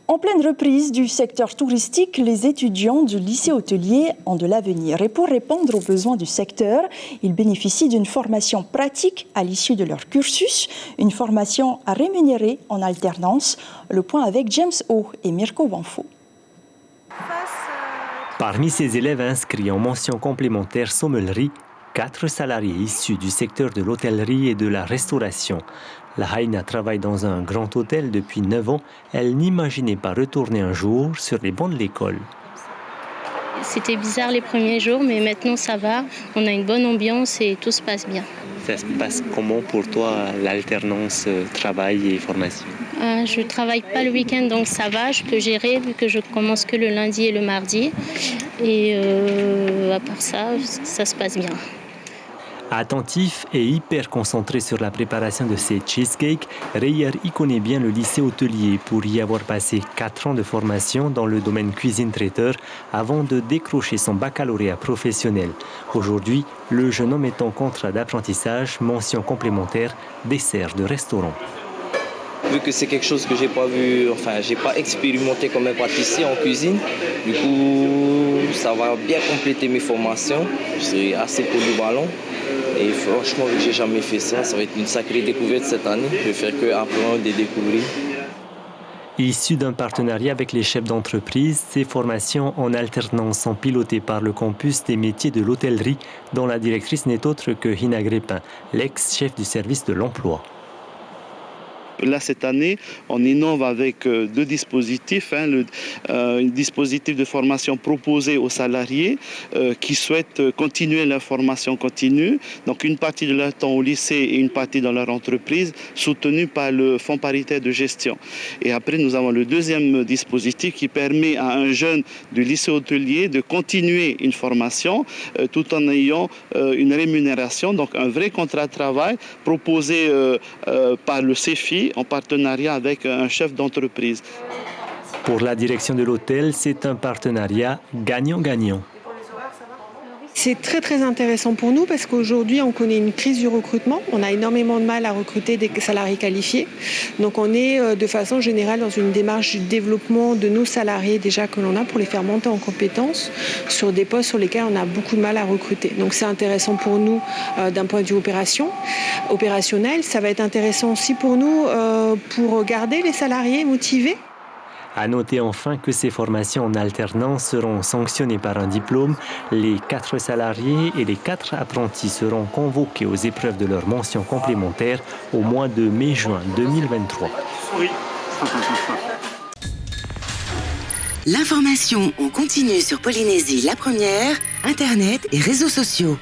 En pleine reprise du secteur touristique, les étudiants du lycée hôtelier ont de l'avenir. Et pour répondre aux besoins du secteur, ils bénéficient d'une formation pratique à l'issue de leur cursus, une formation à rémunérer en alternance. Le point avec James O et Mirko Banfo. Parmi ces élèves inscrits en mention complémentaire sommellerie, 4 salariés issus du secteur de l'hôtellerie et de la restauration. La Haïna travaille dans un grand hôtel depuis 9 ans. Elle n'imaginait pas retourner un jour sur les bancs de l'école. C'était bizarre les premiers jours, mais maintenant ça va. On a une bonne ambiance et tout se passe bien. Ça se passe comment pour toi, l'alternance travail et formation? Je ne travaille pas le week-end, donc ça va. Je peux gérer vu que je commence que le lundi et le mardi. Et à part ça, ça se passe bien. Attentif et hyper concentré sur la préparation de ces cheesecakes, Reyer y connaît bien le lycée hôtelier pour y avoir passé 4 ans de formation dans le domaine cuisine-traiteur avant de décrocher son baccalauréat professionnel. Aujourd'hui, le jeune homme est en contrat d'apprentissage, mention complémentaire, dessert de restaurant. Vu que c'est quelque chose que j'ai pas expérimenté comme un pâtissier en cuisine, du coup, ça va bien compléter mes formations. Je serai assez polyvalent. Et franchement, vu que j'ai jamais fait ça, ça va être une sacrée découverte cette année. Je vais faire que apprendre et découvrir. Issu d'un partenariat avec les chefs d'entreprise, ces formations en alternance sont pilotées par le campus des métiers de l'hôtellerie, dont la directrice n'est autre que Hina Grépin, l'ex-chef du service de l'emploi. Là, cette année, on innove avec 2 dispositifs. Un dispositif de formation proposé aux salariés qui souhaitent continuer leur formation continue. Donc, une partie de leur temps au lycée et une partie dans leur entreprise, soutenue par le Fonds paritaire de gestion. Et après, nous avons le deuxième dispositif qui permet à un jeune du lycée hôtelier de continuer une formation tout en ayant une rémunération, donc un vrai contrat de travail proposé par le CEFI, en partenariat avec un chef d'entreprise. Pour la direction de l'hôtel, c'est un partenariat gagnant-gagnant. C'est très très intéressant pour nous parce qu'aujourd'hui on connaît une crise du recrutement. On a énormément de mal à recruter des salariés qualifiés. Donc on est de façon générale dans une démarche de développement de nos salariés déjà que l'on a pour les faire monter en compétences sur des postes sur lesquels on a beaucoup de mal à recruter. Donc c'est intéressant pour nous d'un point de vue opérationnel. Ça va être intéressant aussi pour nous pour garder les salariés motivés. À noter enfin que ces formations en alternance seront sanctionnées par un diplôme. Les 4 salariés et les 4 apprentis seront convoqués aux épreuves de leur mention complémentaire au mois de mai-juin 2023. Oui. L'information en continu sur Polynésie la première, Internet et réseaux sociaux.